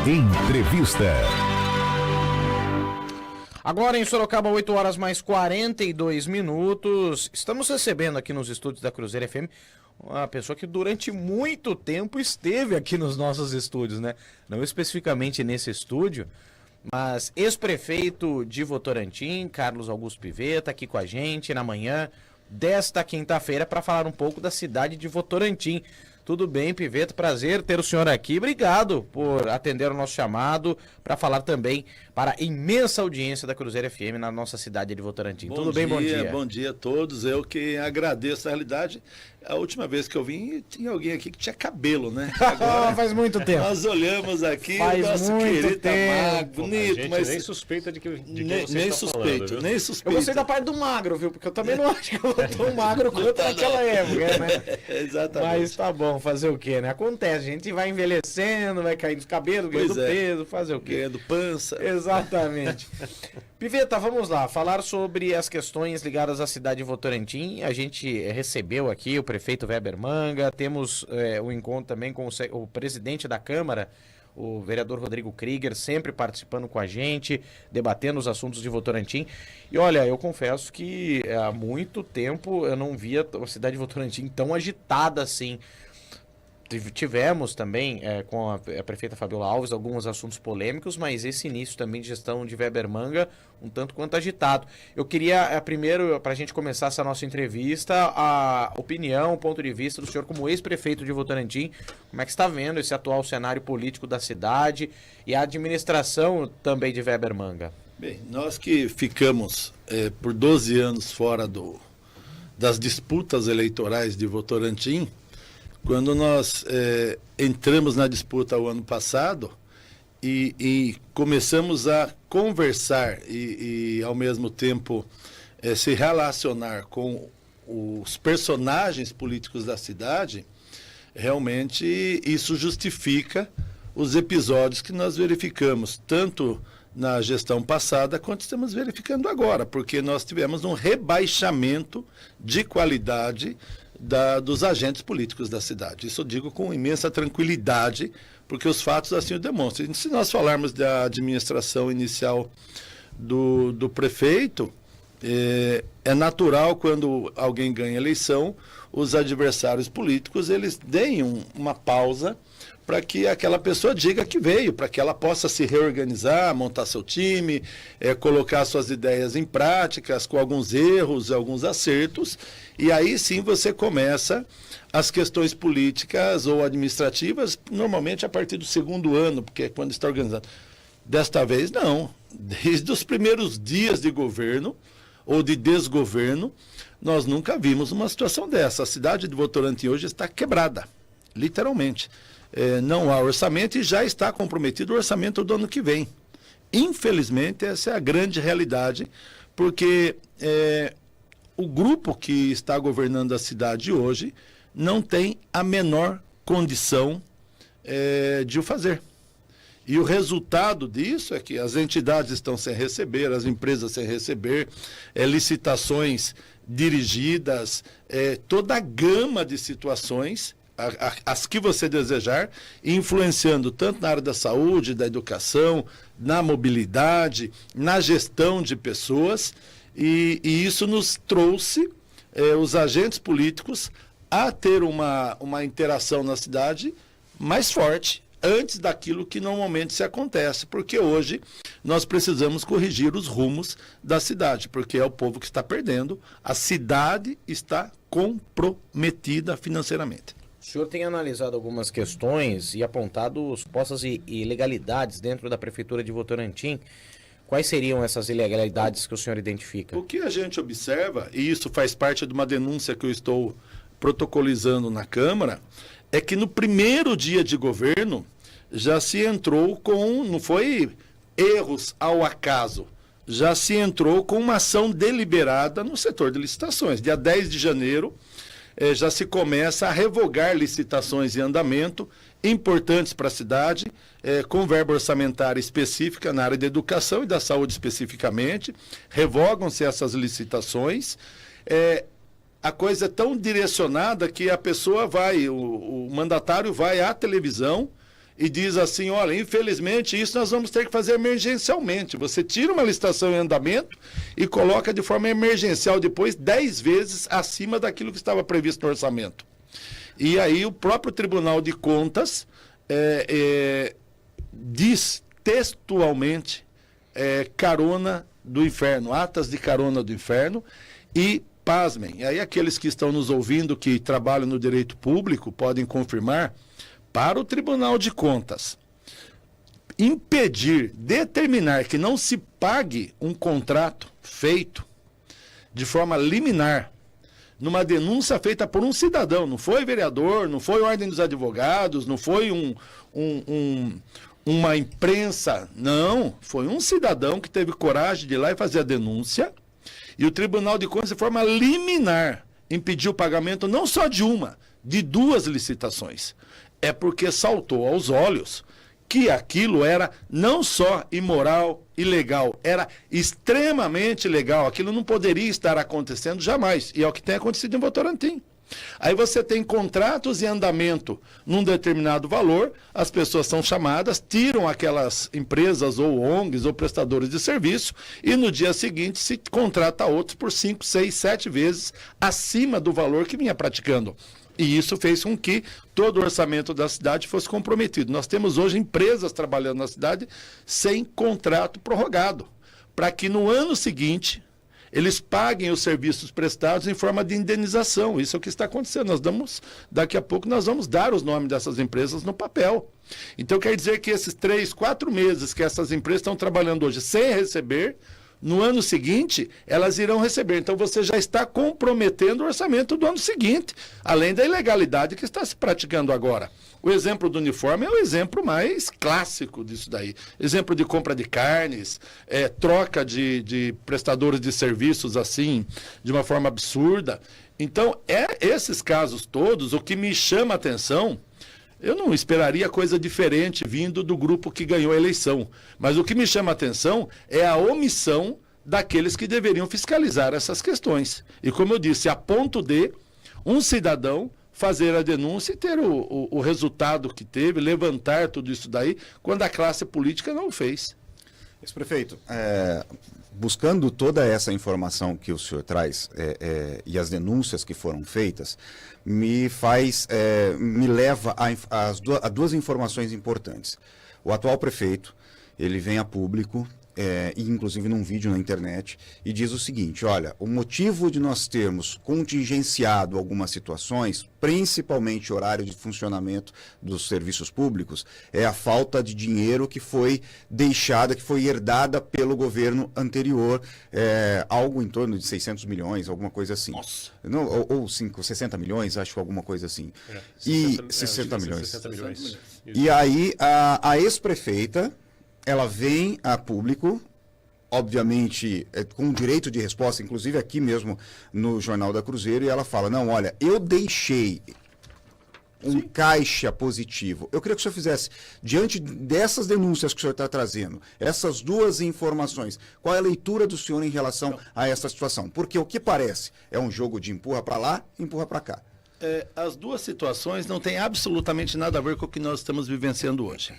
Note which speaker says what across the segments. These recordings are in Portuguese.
Speaker 1: Entrevista.
Speaker 2: Agora em Sorocaba, 8 horas mais 42 minutos. Estamos recebendo aqui nos estúdios da Cruzeiro FM uma pessoa que durante muito tempo esteve aqui nos nossos estúdios, né? Não especificamente nesse estúdio, mas ex-prefeito de Votorantim, Carlos Augusto Pivetta, aqui com a gente na manhã desta quinta-feira para falar um pouco da cidade de Votorantim. Tudo bem, Pivetta? Prazer ter o senhor aqui. Obrigado por atender o nosso chamado para falar também para a imensa audiência da Cruzeiro FM na nossa cidade de Votorantim. Tudo bem? Bom dia.
Speaker 3: Bom dia a todos. Eu que agradeço. Na realidade, a última vez que eu vim, tinha alguém aqui que tinha cabelo, né?
Speaker 2: Agora, faz muito tempo.
Speaker 3: Nós olhamos aqui,
Speaker 2: faz
Speaker 3: o nosso
Speaker 2: muito
Speaker 3: querido
Speaker 2: tempo.
Speaker 3: bonito, mas
Speaker 4: nem suspeita de quem
Speaker 3: nem
Speaker 4: você está falando,
Speaker 3: nem
Speaker 2: Eu
Speaker 3: suspeito.
Speaker 2: gostei da parte do magro, viu? Porque eu também não acho que eu vou tão magro quanto naquela época, né?
Speaker 3: Exatamente.
Speaker 2: Mas tá bom, fazer o quê, né? Acontece, a gente vai envelhecendo, vai caindo os cabelos, ganhando peso, fazer o quê?
Speaker 3: Ganhando pança.
Speaker 2: Exatamente. Pivetta, vamos lá, falar sobre as questões ligadas à cidade de Votorantim. A gente recebeu aqui o prefeito Weber Manga, temos um encontro também com o presidente da Câmara, o vereador Rodrigo Krieger, sempre participando com a gente, debatendo os assuntos de Votorantim. E olha, eu confesso que há muito tempo eu não via a cidade de Votorantim tão agitada assim. Tivemos também com a prefeita Fabiola Alves alguns assuntos polêmicos, mas esse início também de gestão de Weber Manga um tanto quanto agitado. Eu queria primeiro, para a gente começar essa nossa entrevista, a opinião, o ponto de vista do senhor como ex-prefeito de Votorantim. Como é que está vendo esse atual cenário político da cidade e a administração também de Weber Manga?
Speaker 3: Bem, nós que ficamos por 12 anos fora das disputas eleitorais de Votorantim, quando nós entramos na disputa o ano passado e começamos a conversar e ao mesmo tempo se relacionar com os personagens políticos da cidade, realmente isso justifica os episódios que nós verificamos, tanto na gestão passada quanto estamos verificando agora, porque nós tivemos um rebaixamento de qualidade dos agentes políticos da cidade. Isso eu digo com imensa tranquilidade, porque os fatos assim o demonstram. Se nós falarmos da administração inicial do prefeito, é natural quando alguém ganha eleição, os adversários políticos eles deem uma pausa para que aquela pessoa diga que veio, para que ela possa se reorganizar, montar seu time, colocar suas ideias em práticas, com alguns erros, alguns acertos, e aí sim você começa as questões políticas ou administrativas, normalmente a partir do segundo ano, porque é quando está organizado. Desta vez, não. Desde os primeiros dias de governo ou de desgoverno, nós nunca vimos uma situação dessa. A cidade de Votorantim hoje está quebrada, literalmente. Não há orçamento e já está comprometido o orçamento do ano que vem. Infelizmente, essa é a grande realidade, porque o grupo que está governando a cidade hoje não tem a menor condição de o fazer. E o resultado disso é que as entidades estão sem receber, as empresas sem receber, licitações dirigidas, toda a gama de situações, as que você desejar, influenciando tanto na área da saúde, da educação, na mobilidade, na gestão de pessoas, e isso nos trouxe, os agentes políticos, a ter uma interação na cidade mais forte, antes daquilo que normalmente se acontece, porque hoje nós precisamos corrigir os rumos da cidade, porque é o povo que está perdendo, a cidade está comprometida financeiramente.
Speaker 2: O senhor tem analisado algumas questões e apontado supostas ilegalidades dentro da Prefeitura de Votorantim. Quais seriam essas ilegalidades que o senhor identifica?
Speaker 3: O que a gente observa, e isso faz parte de uma denúncia que eu estou protocolizando na Câmara, é que no primeiro dia de governo já se entrou com, não foi erros ao acaso, já se entrou com uma ação deliberada no setor de licitações. Dia 10 de janeiro, já se começa a revogar licitações em andamento, importantes para a cidade, com verba orçamentária específica na área da educação e da saúde especificamente. Revogam-se essas licitações. A coisa é tão direcionada que a pessoa vai, o mandatário vai à televisão e diz assim, olha, infelizmente isso nós vamos ter que fazer emergencialmente. Você tira uma licitação em andamento e coloca de forma emergencial depois 10 vezes acima daquilo que estava previsto no orçamento. E aí o próprio Tribunal de Contas diz textualmente carona do inferno, atas de carona do inferno, e pasmem, e aí aqueles que estão nos ouvindo, que trabalham no direito público, podem confirmar, para o Tribunal de Contas impedir, determinar que não se pague um contrato feito de forma liminar, numa denúncia feita por um cidadão, não foi vereador, não foi ordem dos advogados, não foi uma imprensa, não, foi um cidadão que teve coragem de ir lá e fazer a denúncia, e o Tribunal de Contas, de forma liminar, impediu o pagamento não só de uma, de 2 licitações. É porque saltou aos olhos que aquilo era não só imoral, ilegal, era extremamente ilegal. Aquilo não poderia estar acontecendo jamais. E é o que tem acontecido em Votorantim. Aí você tem contratos em andamento num determinado valor, as pessoas são chamadas, tiram aquelas empresas ou ONGs ou prestadores de serviço e no dia seguinte se contrata outros por 5, 6, 7 vezes acima do valor que vinha praticando. E isso fez com que todo o orçamento da cidade fosse comprometido. Nós temos hoje empresas trabalhando na cidade sem contrato prorrogado, para que no ano seguinte eles paguem os serviços prestados em forma de indenização. Isso é o que está acontecendo. Daqui a pouco nós vamos dar os nomes dessas empresas no papel. Então quer dizer que esses 3, 4 meses que essas empresas estão trabalhando hoje sem receber, no ano seguinte, elas irão receber. Então você já está comprometendo o orçamento do ano seguinte, além da ilegalidade que está se praticando agora. O exemplo do uniforme é o exemplo mais clássico disso daí. Exemplo de compra de carnes, troca de prestadores de serviços assim, de uma forma absurda. Então, esses casos todos, o que me chama a atenção, eu não esperaria coisa diferente vindo do grupo que ganhou a eleição. Mas o que me chama a atenção é a omissão daqueles que deveriam fiscalizar essas questões. E como eu disse, a ponto de um cidadão fazer a denúncia e ter o resultado que teve, levantar tudo isso daí, quando a classe política não o fez.
Speaker 1: Ex-prefeito, buscando toda essa informação que o senhor traz e as denúncias que foram feitas, me leva a 2 informações importantes. O atual prefeito, ele vem a público, e inclusive num vídeo na internet, e diz o seguinte: olha, o motivo de nós termos contingenciado algumas situações, principalmente horário de funcionamento dos serviços públicos, é a falta de dinheiro que foi deixada, que foi herdada pelo governo anterior, algo em torno de 600 milhões, alguma coisa assim.
Speaker 3: Nossa.
Speaker 1: Não, ou 60 milhões, acho que alguma coisa assim. 60 milhões.
Speaker 4: 60 milhões.
Speaker 1: E aí a ex-prefeita, ela vem a público, obviamente com direito de resposta, inclusive aqui mesmo no Jornal da Cruzeiro, e ela fala: não, olha, eu deixei um caixa positivo. Eu queria que o senhor fizesse, diante dessas denúncias que o senhor está trazendo, essas 2 informações, qual é a leitura do senhor em relação a essa situação? Porque o que parece é um jogo de empurra para lá, empurra para cá.
Speaker 3: As 2 situações não têm absolutamente nada a ver com o que nós estamos vivenciando hoje.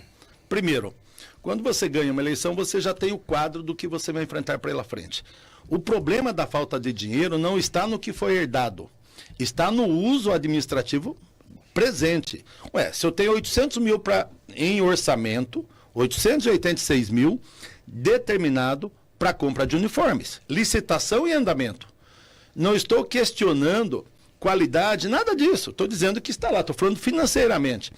Speaker 3: Primeiro, quando você ganha uma eleição, você já tem o quadro do que você vai enfrentar pela frente. O problema da falta de dinheiro não está no que foi herdado, está no uso administrativo presente. Se eu tenho 800 mil em orçamento, 886 mil determinado para compra de uniformes, licitação e andamento. Não estou questionando qualidade, nada disso. Estou dizendo que está lá, estou falando financeiramente.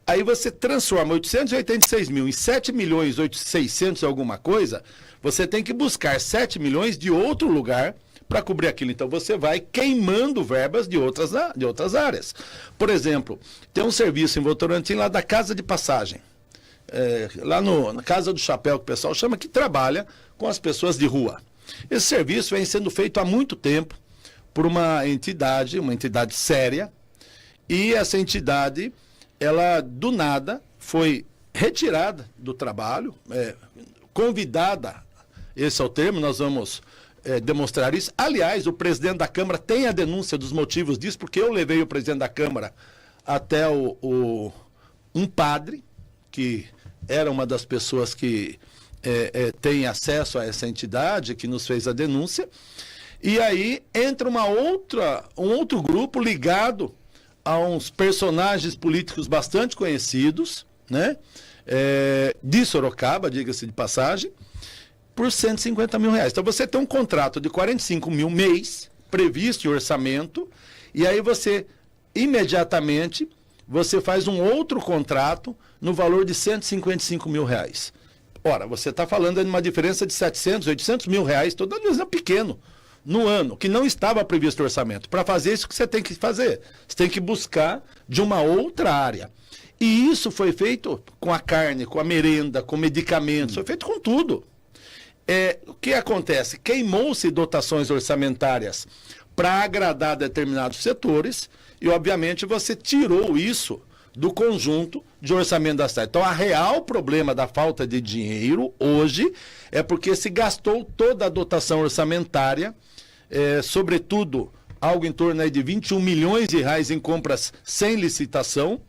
Speaker 3: Aí você transforma 886 mil em 7 milhões 600 alguma coisa, você tem que buscar 7 milhões de outro lugar para cobrir aquilo. Então você vai queimando verbas de outras áreas. Por exemplo, tem um serviço em Votorantim lá da Casa de Passagem, lá na Casa do Chapéu, que o pessoal chama, que trabalha com as pessoas de rua. Esse serviço vem sendo feito há muito tempo por uma entidade séria, e essa entidade, ela do nada foi retirada do trabalho, convidada, esse é o termo, nós vamos demonstrar isso. Aliás, o presidente da Câmara tem a denúncia dos motivos disso, porque eu levei o presidente da Câmara até um padre, que era uma das pessoas que tem acesso a essa entidade, que nos fez a denúncia. E aí entra um outro grupo ligado a uns personagens políticos bastante conhecidos, né? De Sorocaba, diga-se de passagem, por 150 mil reais. Então você tem um contrato de 45 mil mês, previsto em orçamento, e aí você, imediatamente, você faz um outro contrato no valor de 155 mil reais. Ora, você está falando de uma diferença de 700, 800 mil reais, toda vez é pequeno, no ano, que não estava previsto no orçamento. Para fazer isso, o que você tem que fazer? Você tem que buscar de uma outra área. E isso foi feito com a carne, com a merenda, com medicamentos, foi feito com tudo. O que acontece? Queimou-se dotações orçamentárias para agradar determinados setores e, obviamente, você tirou isso do conjunto de orçamento da cidade. Então, o real problema da falta de dinheiro hoje é porque se gastou toda a dotação orçamentária, sobretudo algo em torno aí de 21 milhões de reais em compras sem licitação,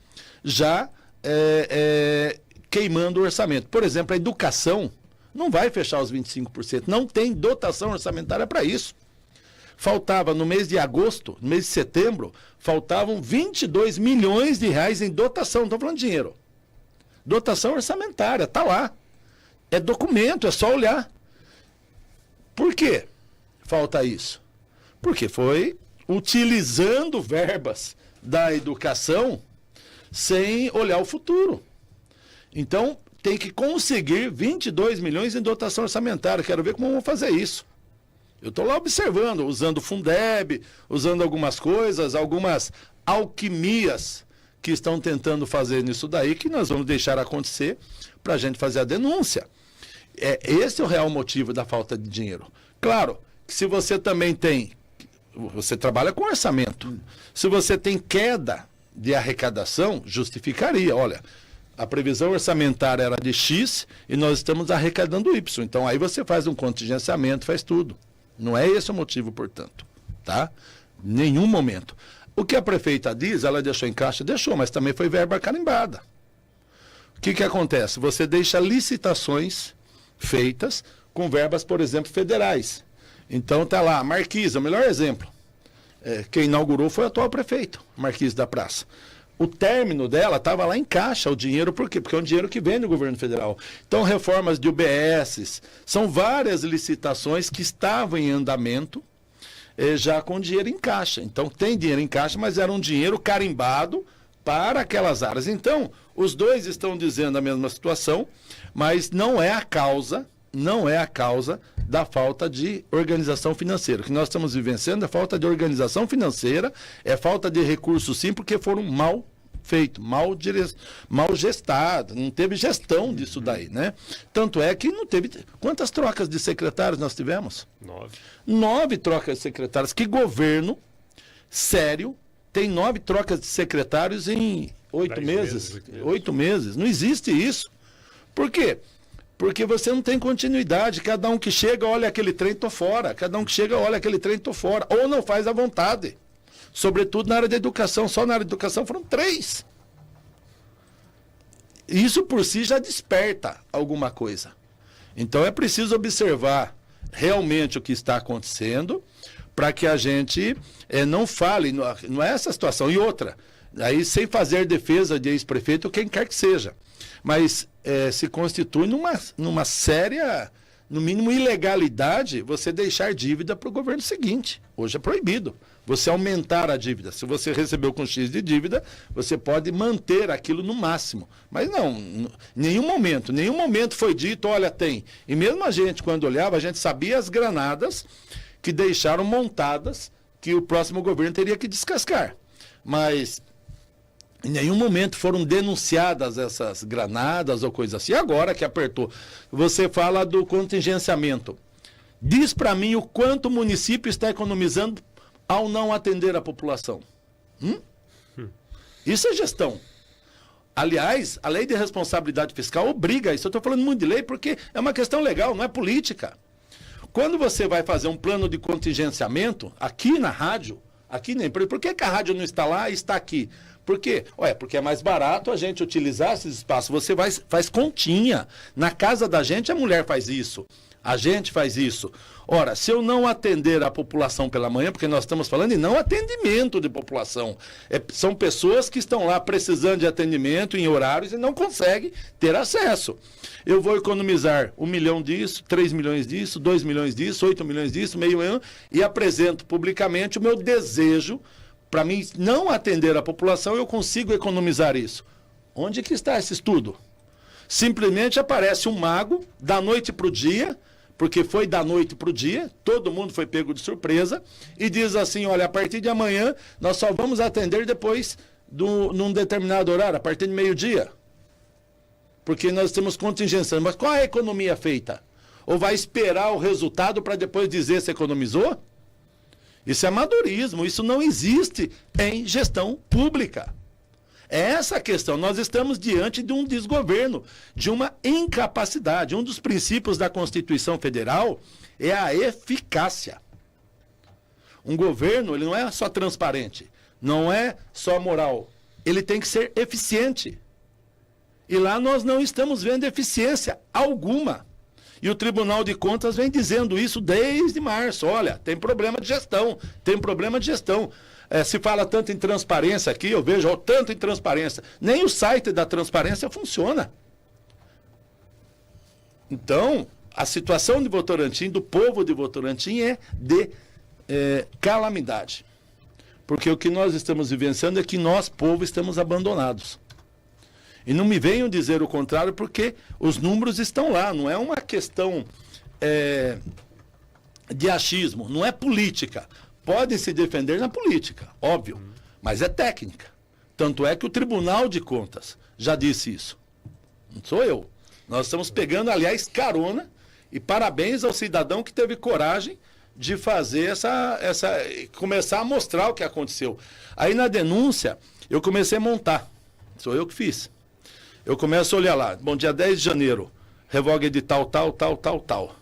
Speaker 3: já queimando o orçamento. Por exemplo, a educação não vai fechar os 25%, não tem dotação orçamentária para isso. Faltava no mês de agosto, no mês de setembro, faltavam 22 milhões de reais em dotação, não estou falando de dinheiro. Dotação orçamentária, está lá. É documento, é só olhar. Por quê falta isso? Porque foi utilizando verbas da educação sem olhar o futuro. Então, tem que conseguir 22 milhões em dotação orçamentária. Quero ver como vão fazer isso. Eu estou lá observando, usando o Fundeb, usando algumas coisas, algumas alquimias que estão tentando fazer nisso daí, que nós vamos deixar acontecer para a gente fazer a denúncia. Esse é o real motivo da falta de dinheiro. Claro, que se você também você trabalha com orçamento. Se você tem queda de arrecadação, justificaria. Olha, a previsão orçamentária era de X e nós estamos arrecadando Y. Então aí você faz um contingenciamento, faz tudo. Não é esse o motivo, portanto, tá? Nenhum momento. O que a prefeita diz, ela deixou em caixa, deixou, mas também foi verba carimbada. O que acontece? Você deixa licitações feitas com verbas, por exemplo, federais. Então tá lá, Marquisa, o melhor exemplo. Quem inaugurou foi o atual prefeito, Marquisa da Praça. O término dela estava lá em caixa, o dinheiro, por quê? Porque é um dinheiro que vem do governo federal. Então, reformas de UBS, são várias licitações que estavam em andamento, já com dinheiro em caixa. Então, tem dinheiro em caixa, mas era um dinheiro carimbado para aquelas áreas. Então, os dois estão dizendo a mesma situação, mas não é a causa da falta de organização financeira. O que nós estamos vivenciando é falta de organização financeira, é falta de recursos sim, porque foram mal feitos, mal gestados, não teve gestão disso daí, né? Tanto é que não teve... Quantas trocas de secretários nós tivemos? 9 trocas de secretários. Que governo sério tem 9 trocas de secretários em 8 meses? 8 meses. Não existe isso. Por quê? Porque você não tem continuidade. Cada um que chega, olha aquele trem, tô fora. Cada um que chega, olha aquele trem, tô fora. Ou não faz à vontade. Sobretudo na área da educação. Só na área da educação foram 3. Isso por si já desperta alguma coisa. Então é preciso observar realmente o que está acontecendo para que a gente não fale, não é essa situação. E outra, aí sem fazer defesa de ex-prefeito, quem quer que seja. Mas se constitui numa séria, no mínimo, ilegalidade você deixar dívida para o governo seguinte. Hoje é proibido você aumentar a dívida. Se você recebeu com X de dívida, você pode manter aquilo no máximo. Mas não, nenhum momento foi dito, olha, tem. E mesmo a gente, quando olhava, a gente sabia as granadas que deixaram montadas que o próximo governo teria que descascar. Mas... em nenhum momento foram denunciadas essas granadas ou coisa assim. Agora que apertou, você fala do contingenciamento. Diz para mim o quanto o município está economizando ao não atender a população. Isso é gestão. Aliás, a lei de responsabilidade fiscal obriga isso. Eu estou falando muito de lei porque é uma questão legal, não é política. Quando você vai fazer um plano de contingenciamento, aqui na rádio, aqui na empresa, por que a rádio não está lá e está aqui? Por quê? Porque é mais barato a gente utilizar esses espaços. Você faz continha. Na casa da gente, a mulher faz isso. A gente faz isso. Ora, se eu não atender a população pela manhã, porque nós estamos falando em não atendimento de população. São pessoas que estão lá precisando de atendimento em horários e não conseguem ter acesso. Eu vou economizar 1 milhão disso, 3 milhões disso, 2 milhões disso, 8 milhões disso, meio ano, e apresento publicamente o meu desejo. Para mim não atender a população, eu consigo economizar isso. Onde que está esse estudo? Simplesmente aparece um mago, da noite para o dia, porque foi da noite para o dia, todo mundo foi pego de surpresa, e diz assim, olha, a partir de amanhã nós só vamos atender depois num determinado horário, a partir de meio-dia. Porque nós temos contingência. Mas qual é a economia feita? Ou vai esperar o resultado para depois dizer se economizou? Isso é amadorismo, isso não existe em gestão pública. É essa a questão. Nós estamos diante de um desgoverno, de uma incapacidade. Um dos princípios da Constituição Federal é a eficácia. Um governo, ele não é só transparente, não é só moral. Ele tem que ser eficiente. E lá nós não estamos vendo eficiência alguma. E o Tribunal de Contas vem dizendo isso desde março. Olha, tem problema de gestão, tem problema de gestão. Se fala tanto em transparência aqui, eu vejo tanto em transparência. Nem o site da transparência funciona. Então, a situação de Votorantim, do povo de Votorantim, é de calamidade. Porque o que nós estamos vivenciando é que nós, povo, estamos abandonados. E não me venham dizer o contrário, porque os números estão lá. Não é uma questão de achismo, não é política. Podem se defender na política, óbvio, mas é técnica. Tanto é que o Tribunal de Contas já disse isso. Não sou eu. Nós estamos pegando, aliás, carona, e parabéns ao cidadão que teve coragem de fazer começar a mostrar o que aconteceu. Aí na denúncia, eu comecei a montar. Sou eu que fiz. Eu começo a olhar lá. Bom, dia 10 de janeiro, revoga edital tal.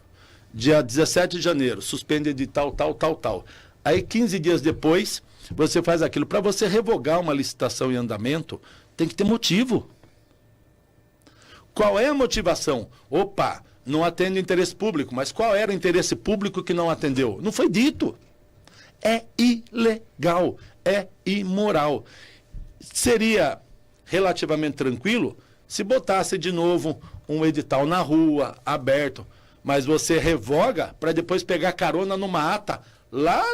Speaker 3: Dia 17 de janeiro, suspende edital tal. Aí 15 dias depois, você faz aquilo. Para você revogar uma licitação em andamento, tem que ter motivo. Qual é a motivação? Opa, não atende o interesse público. Mas qual era o interesse público que não atendeu? Não foi dito. É ilegal, é imoral. Seria relativamente tranquilo se botasse de novo um edital na rua, aberto. Mas você revoga para depois pegar carona numa ata lá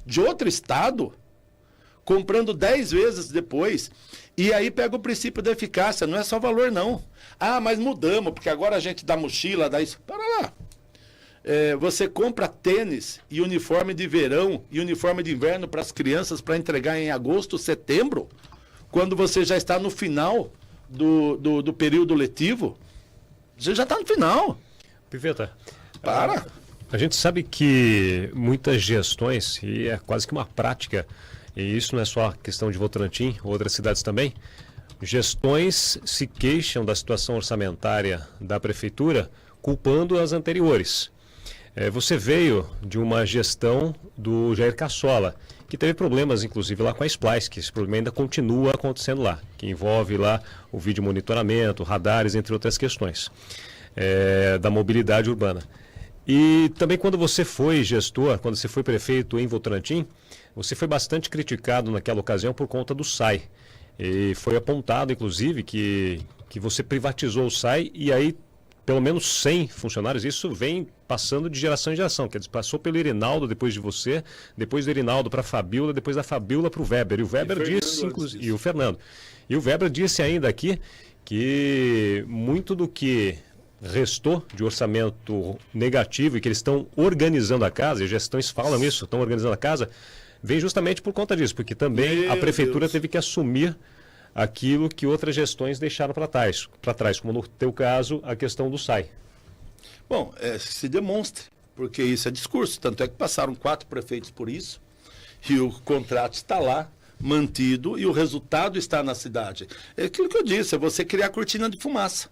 Speaker 3: de outro estado, comprando 10 vezes depois, e aí pega o princípio da eficácia, não é só valor não. Ah, mas mudamos, porque agora a gente dá mochila, dá isso. Para lá. Você compra tênis e uniforme de verão e uniforme de inverno para as crianças para entregar em agosto, setembro, quando você já está no final do período letivo. Você já está no final.
Speaker 4: Piveta,
Speaker 3: Para.
Speaker 4: A gente sabe que muitas gestões, e é quase que uma prática, e isso não é só questão de Votorantim, outras cidades também, gestões se queixam da situação orçamentária da prefeitura, culpando as anteriores. Você veio de uma gestão do Jair Cassola, que teve problemas, inclusive, lá com a Splice, que esse problema ainda continua acontecendo lá, que envolve lá o vídeo monitoramento, radares, entre outras questões, da mobilidade urbana. E também quando você foi gestor, quando você foi prefeito em Votorantim, você foi bastante criticado naquela ocasião por conta do SAI. E foi apontado, inclusive, que você privatizou o SAI e aí pelo menos 100 funcionários, isso vem passando de geração em geração, quer dizer, passou pelo Irinaldo depois de você, depois do Irinaldo para a Fabíola, depois da Fabíola para o Weber. E o Weber disse, inclusive, e o Fernando. E o Weber disse ainda aqui que muito do que restou de orçamento negativo e que eles estão organizando a casa, e as gestões falam isso, estão organizando a casa, vem justamente por conta disso, porque também a prefeitura teve que assumir aquilo que outras gestões deixaram para trás, como no teu caso, a questão do SAI.
Speaker 3: Bom, se demonstre, porque isso é discurso, tanto é que passaram 4 prefeitos por isso, e o contrato está lá, mantido, e o resultado está na cidade. É aquilo que eu disse, é você criar cortina de fumaça.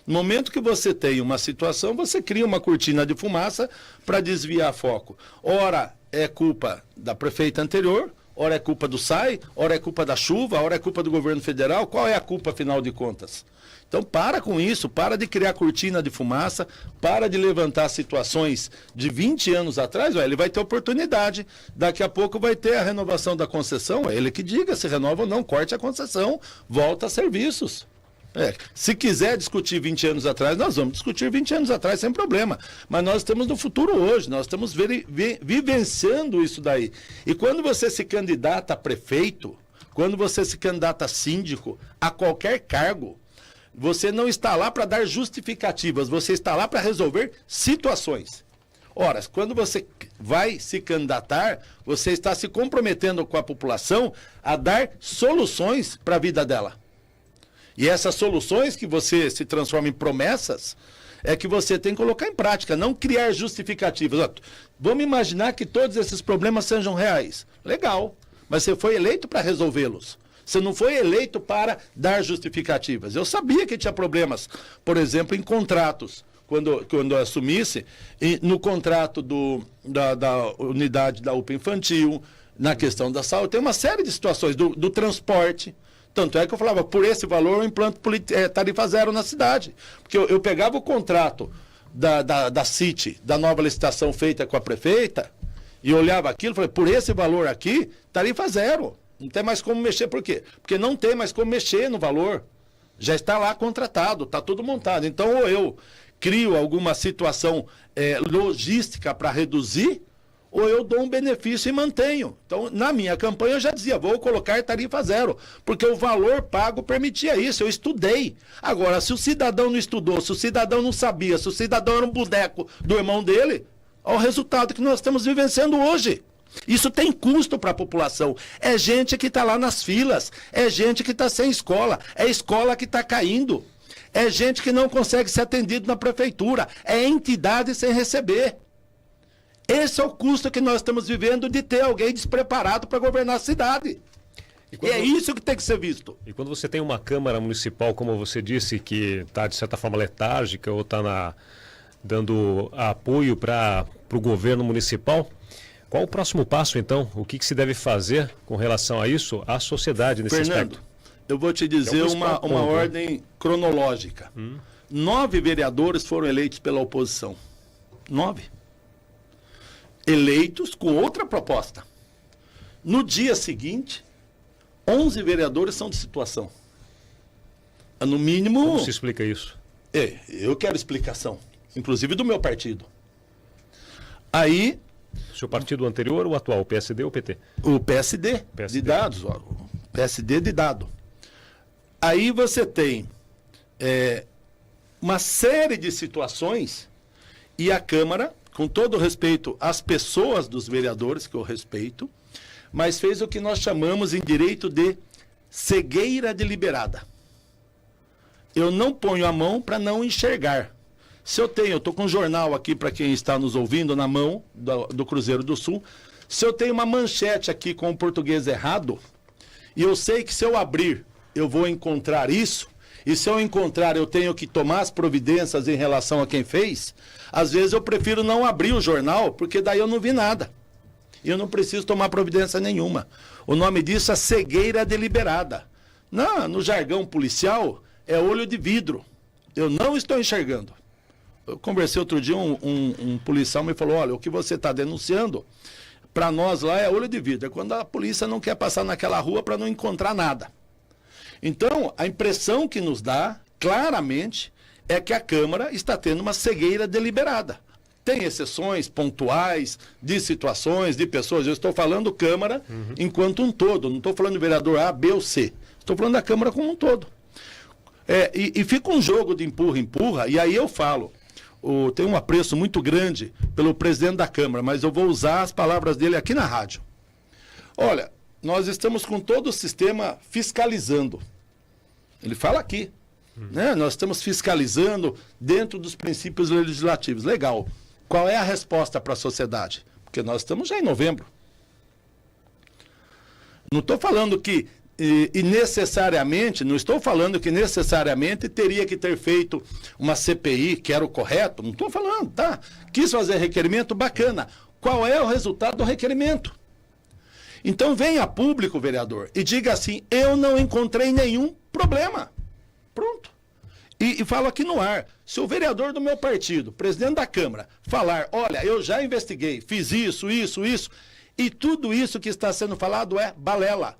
Speaker 3: No momento que você tem uma situação, você cria uma cortina de fumaça para desviar foco. Ora é culpa da prefeita anterior, ora é culpa do SAI, ora é culpa da chuva, ora é culpa do governo federal. Qual é a culpa, afinal de contas? Então, para com isso, para de criar cortina de fumaça, para de levantar situações de 20 anos atrás, ele vai ter oportunidade. Daqui a pouco vai ter a renovação da concessão, é ele que diga se renova ou não, corte a concessão, volta a serviços. Se quiser discutir 20 anos atrás, nós vamos discutir 20 anos atrás sem problema. Mas nós estamos no futuro hoje, nós estamos vivenciando isso daí. E quando você se candidata a prefeito, quando você se candidata a síndico, a qualquer cargo, você não está lá para dar justificativas, você está lá para resolver situações. Ora, quando você vai se candidatar, você está se comprometendo com a população a dar soluções para a vida dela. E essas soluções que você se transforma em promessas, é que você tem que colocar em prática, não criar justificativas. Vamos imaginar que todos esses problemas sejam reais. Legal, mas você foi eleito para resolvê-los. Você não foi eleito para dar justificativas. Eu sabia que tinha problemas, por exemplo, em contratos. Quando eu assumisse, no contrato da unidade da UPA infantil, na questão da saúde, tem uma série de situações, do transporte. Tanto é que eu falava, por esse valor eu implanto tarifa zero na cidade. Porque eu pegava o contrato da CIT, da nova licitação feita com a prefeita, e olhava aquilo e falei, por esse valor aqui, tarifa zero. Não tem mais como mexer, por quê? Porque não tem mais como mexer no valor. Já está lá contratado, está tudo montado. Então, ou eu crio alguma situação logística para reduzir, ou eu dou um benefício e mantenho. Então, na minha campanha, eu já dizia, vou colocar tarifa zero, porque o valor pago permitia isso, eu estudei. Agora, se o cidadão não estudou, se o cidadão não sabia, se o cidadão era um boneco do irmão dele, olha o resultado que nós estamos vivenciando hoje. Isso tem custo para a população. É gente que está lá nas filas, é gente que está sem escola, é escola que está caindo, é gente que não consegue ser atendido na prefeitura, é entidade sem receber. Esse é o custo que nós estamos vivendo de ter alguém despreparado para governar a cidade. E é isso que tem que ser visto.
Speaker 4: E quando você tem uma Câmara Municipal, como você disse, que está de certa forma letárgica ou está dando apoio para o governo municipal, qual o próximo passo, então? O que se deve fazer com relação a isso, à sociedade nesse aspecto?
Speaker 3: Eu vou te dizer uma ordem cronológica. 9 vereadores foram eleitos pela oposição. 9. Eleitos com outra proposta. No dia seguinte, 11 vereadores são de situação. No mínimo...
Speaker 4: Como se explica isso?
Speaker 3: Eu quero explicação, inclusive do meu partido. Aí...
Speaker 4: Seu partido anterior ou o atual, o PSD ou o PT?
Speaker 3: O PSD. De dados. O PSD de dado. Aí você tem uma série de situações e a Câmara, com todo respeito às pessoas dos vereadores, que eu respeito, mas fez o que nós chamamos em direito de cegueira deliberada. Eu não ponho a mão para não enxergar. Se eu estou com um jornal aqui para quem está nos ouvindo na mão do Cruzeiro do Sul, se eu tenho uma manchete aqui com o português errado, e eu sei que se eu abrir eu vou encontrar isso, e se eu encontrar eu tenho que tomar as providências em relação a quem fez, às vezes eu prefiro não abrir o jornal, porque daí eu não vi nada. E eu não preciso tomar providência nenhuma. O nome disso é cegueira deliberada. No jargão policial é olho de vidro. Eu não estou enxergando. Eu conversei outro dia, um policial me falou, olha, o que você está denunciando, para nós lá é olho de vidro. É quando a polícia não quer passar naquela rua para não encontrar nada. Então, a impressão que nos dá, claramente, é que a Câmara está tendo uma cegueira deliberada. Tem exceções pontuais de situações, de pessoas. Eu estou falando Câmara enquanto um todo. Não estou falando vereador A, B ou C. Estou falando da Câmara como um todo. E fica um jogo de empurra-empurra, e aí eu falo. Tenho um apreço muito grande pelo presidente da Câmara, mas eu vou usar as palavras dele aqui na rádio. Olha, nós estamos com todo o sistema fiscalizando. Ele fala aqui. Né? Nós estamos fiscalizando dentro dos princípios legislativos. Legal. Qual é a resposta para a sociedade? Porque nós estamos já em novembro. Não estou falando que não estou falando que necessariamente teria que ter feito uma CPI, que era o correto, não estou falando, tá? Quis fazer requerimento, bacana. Qual é o resultado do requerimento? Então venha a público, vereador, e diga assim, eu não encontrei nenhum problema. Pronto. E falo aqui no ar, se o vereador do meu partido, presidente da Câmara, falar, olha, eu já investiguei, fiz isso, e tudo isso que está sendo falado é balela.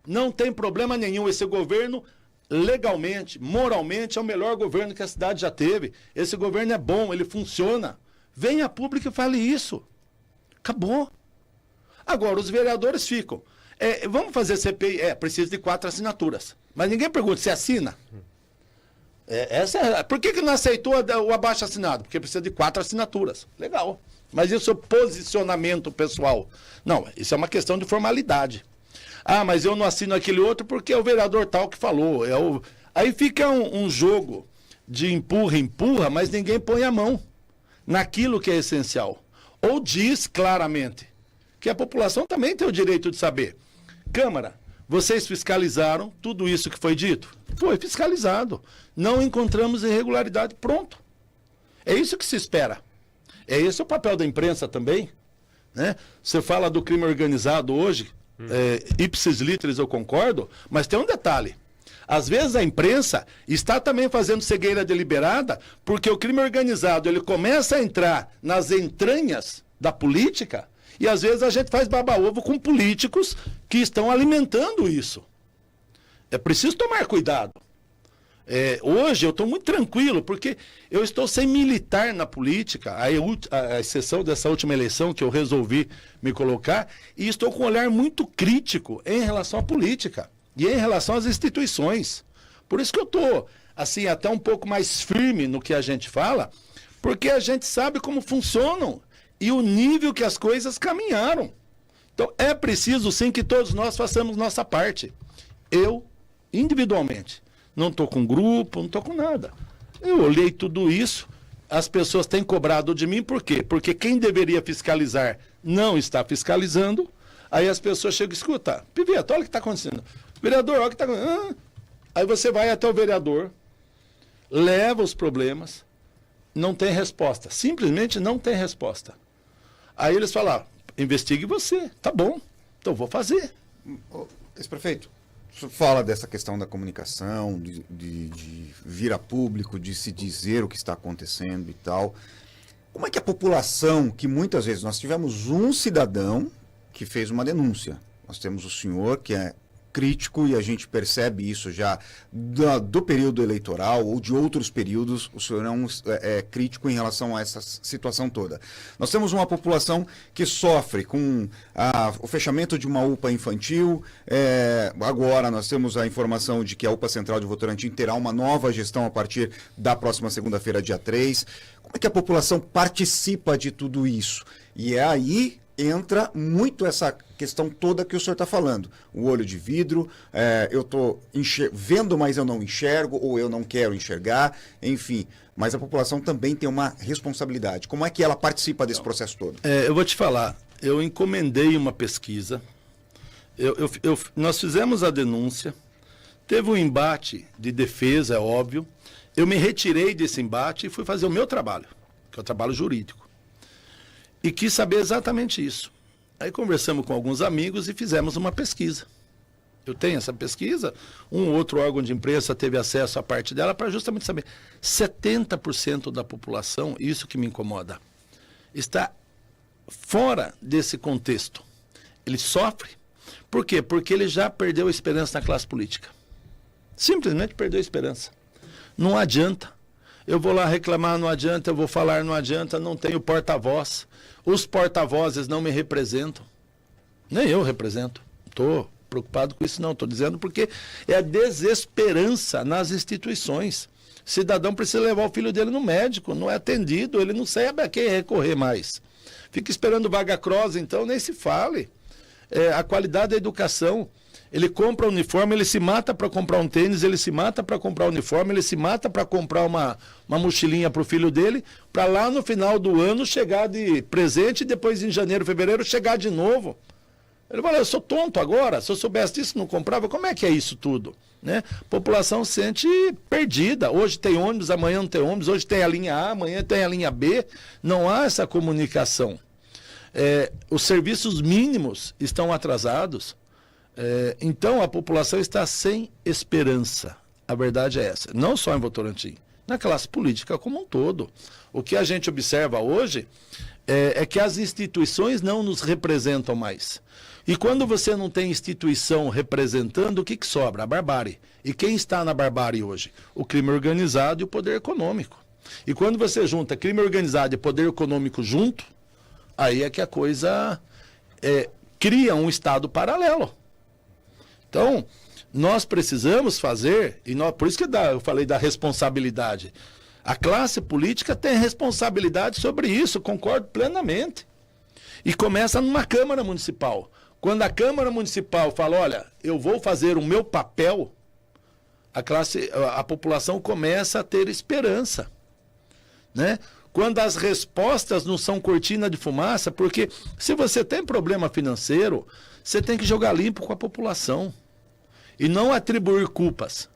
Speaker 3: Não tem problema nenhum, esse governo, legalmente, moralmente, é o melhor governo que a cidade já teve. Esse governo é bom, ele funciona. Venha a público e fale isso. Acabou. Agora, os vereadores ficam. Vamos fazer CPI? Precisa de 4 assinaturas. Mas ninguém pergunta se assina. Por que não aceitou o abaixo-assinado? Porque precisa de 4 assinaturas. Legal. Mas isso é o posicionamento pessoal. Não, isso é uma questão de formalidade. Ah, mas eu não assino aquele outro porque é o vereador tal que falou. Aí fica um jogo de empurra, mas ninguém põe a mão naquilo que é essencial. Ou diz claramente que a população também tem o direito de saber. Câmara, vocês fiscalizaram tudo isso que foi dito? Foi fiscalizado. Não encontramos irregularidade. Pronto. É isso que se espera. Esse é o papel da imprensa também. Né? Você fala do crime organizado hoje, ipsis literis eu concordo, mas tem um detalhe. Às vezes a imprensa está também fazendo cegueira deliberada porque o crime organizado ele começa a entrar nas entranhas da política e às vezes a gente faz baba-ovo com políticos que estão alimentando isso. É preciso tomar cuidado. Hoje eu estou muito tranquilo, porque eu estou sem militar na política, a exceção dessa última eleição que eu resolvi me colocar, e estou com um olhar muito crítico em relação à política e em relação às instituições. Por isso que eu estou, assim, até um pouco mais firme no que a gente fala, porque a gente sabe como funcionam e o nível que as coisas caminharam. Então é preciso sim que todos nós façamos nossa parte. Eu, individualmente, não estou com grupo, não estou com nada. Eu olhei tudo isso, as pessoas têm cobrado de mim, por quê? Porque quem deveria fiscalizar não está fiscalizando, aí as pessoas chegam e escutam, Piveta, olha o que está acontecendo. Vereador, olha o que está acontecendo. Aí você vai até o vereador, leva os problemas, não tem resposta. Simplesmente não tem resposta. Aí eles falam, investigue você, tá bom, então vou fazer.
Speaker 1: Ex-prefeito, o senhor fala dessa questão da comunicação, de vir a público, de se dizer o que está acontecendo e tal. Como é que a população, que muitas vezes nós tivemos um cidadão que fez uma denúncia, nós temos o senhor que é crítico e a gente percebe isso já do período eleitoral ou de outros períodos, o senhor é crítico em relação a essa situação toda. Nós temos uma população que sofre com o fechamento de uma UPA infantil, agora nós temos a informação de que a UPA Central de Votorantim terá uma nova gestão a partir da próxima segunda-feira, dia 3. Como é que a população participa de tudo isso? E aí entra muito essa questão toda que o senhor está falando. O olho de vidro, eu estou vendo, mas eu não enxergo, ou eu não quero enxergar, enfim. Mas a população também tem uma responsabilidade. Como é que ela participa desse processo todo?
Speaker 3: Eu vou te falar, eu encomendei uma pesquisa, nós fizemos a denúncia, teve um embate de defesa, é óbvio, eu me retirei desse embate e fui fazer o meu trabalho, que é o trabalho jurídico. E quis saber exatamente isso. Aí conversamos com alguns amigos e fizemos uma pesquisa. Eu tenho essa pesquisa, um outro órgão de imprensa teve acesso à parte dela para justamente saber. 70% da população, isso que me incomoda, está fora desse contexto. Ele sofre. Por quê? Porque ele já perdeu a esperança na classe política. Simplesmente perdeu a esperança. Não adianta. Eu vou lá reclamar, não adianta, eu vou falar, não adianta, não tenho porta-voz. Os porta-vozes não me representam. Nem eu represento. Estou preocupado com isso, não. Estou dizendo porque é a desesperança nas instituições. O cidadão precisa levar o filho dele no médico, não é atendido, ele não sabe a quem recorrer mais. Fica esperando vaga cross, então nem se fale. A qualidade da educação. Ele compra um uniforme, ele se mata para comprar um tênis, ele se mata para comprar um uniforme, ele se mata para comprar uma mochilinha para o filho dele, para lá no final do ano chegar de presente e depois em janeiro, fevereiro chegar de novo. Ele fala, eu sou tonto agora, se eu soubesse disso não comprava, como é que é isso tudo? Né? A população se sente perdida, hoje tem ônibus, amanhã não tem ônibus, hoje tem a linha A, amanhã tem a linha B, não há essa comunicação. os serviços mínimos estão atrasados. Então a população está sem esperança. A verdade é essa. Não só em Votorantim, na classe política como um todo. O que a gente observa hoje é que as instituições não nos representam mais. E quando você não tem instituição representando, o que sobra? A barbárie. E quem está na barbárie hoje? O crime organizado e o poder econômico. E quando você junta crime organizado e poder econômico junto, aí é que a coisa cria um estado paralelo. Então, nós precisamos fazer, por isso que eu falei da responsabilidade. A classe política tem responsabilidade sobre isso, concordo plenamente. E começa numa Câmara Municipal. Quando a Câmara Municipal fala, olha, eu vou fazer o meu papel, a população começa a ter esperança, né? Quando as respostas não são cortina de fumaça, porque se você tem problema financeiro, você tem que jogar limpo com a população e não atribuir culpas.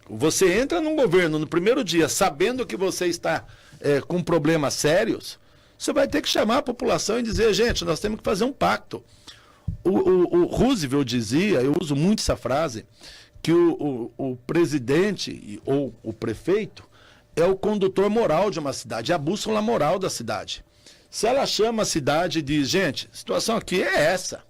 Speaker 3: Você entra num governo no primeiro dia sabendo que você está com problemas sérios, você vai ter que chamar a população e dizer, gente, nós temos que fazer um pacto. O Roosevelt dizia, eu uso muito essa frase, que o presidente ou o prefeito é o condutor moral de uma cidade, é a bússola moral da cidade. Se ela chama a cidade e diz, gente, a situação aqui é essa.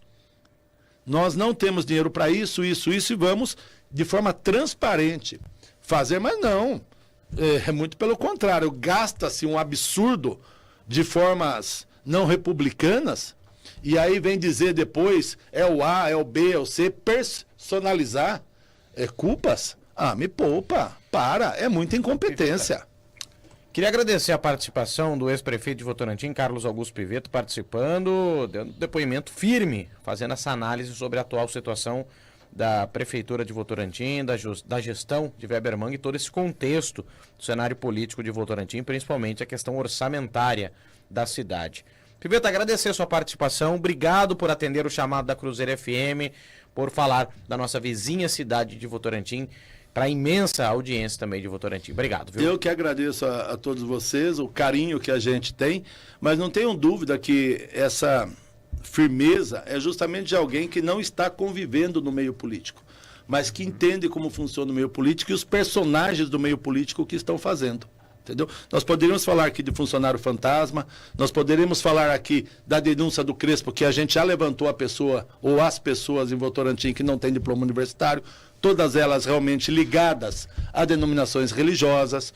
Speaker 3: Nós não temos dinheiro para isso, e vamos, de forma transparente, fazer, mas não. É muito pelo contrário, gasta-se um absurdo de formas não republicanas, e aí vem dizer depois, é o A, é o B, é o C, personalizar culpas. Me poupa, é muita incompetência.
Speaker 2: Queria agradecer a participação do ex-prefeito de Votorantim, Carlos Augusto Pivetta, participando, dando depoimento firme, fazendo essa análise sobre a atual situação da Prefeitura de Votorantim, da gestão de Weber Mangue e todo esse contexto do cenário político de Votorantim, principalmente a questão orçamentária da cidade. Pivetta, agradecer a sua participação, obrigado por atender o chamado da Cruzeiro FM, por falar da nossa vizinha cidade de Votorantim, para a imensa audiência também de Votorantim. Obrigado, viu?
Speaker 3: Eu que agradeço a todos vocês, o carinho que a gente tem, mas não tenham dúvida que essa firmeza é justamente de alguém que não está convivendo no meio político, mas que entende como funciona o meio político e os personagens do meio político que estão fazendo. Entendeu? Nós poderíamos falar aqui de funcionário fantasma, nós poderíamos falar aqui da denúncia do Crespo, que a gente já levantou a pessoa ou as pessoas em Votorantim que não têm diploma universitário, todas elas realmente ligadas a denominações religiosas.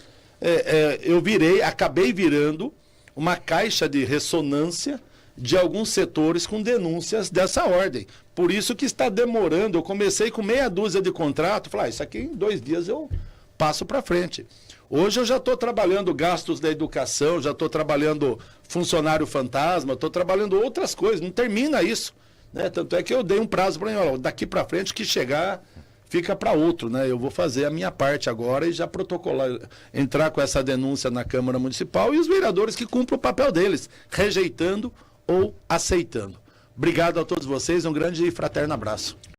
Speaker 3: Acabei virando uma caixa de ressonância de alguns setores com denúncias dessa ordem. Por isso que está demorando. Eu comecei com meia dúzia de contrato, falei, isso aqui em 2 dias eu passo para frente. Hoje eu já estou trabalhando gastos da educação, já estou trabalhando funcionário fantasma, estou trabalhando outras coisas, não termina isso, né? Tanto é que eu dei um prazo para mim, daqui para frente que chegar, fica para outro, né? Eu vou fazer a minha parte agora e já protocolar, entrar com essa denúncia na Câmara Municipal e os vereadores que cumprem o papel deles, rejeitando ou aceitando. Obrigado a todos vocês, um grande e fraterno abraço.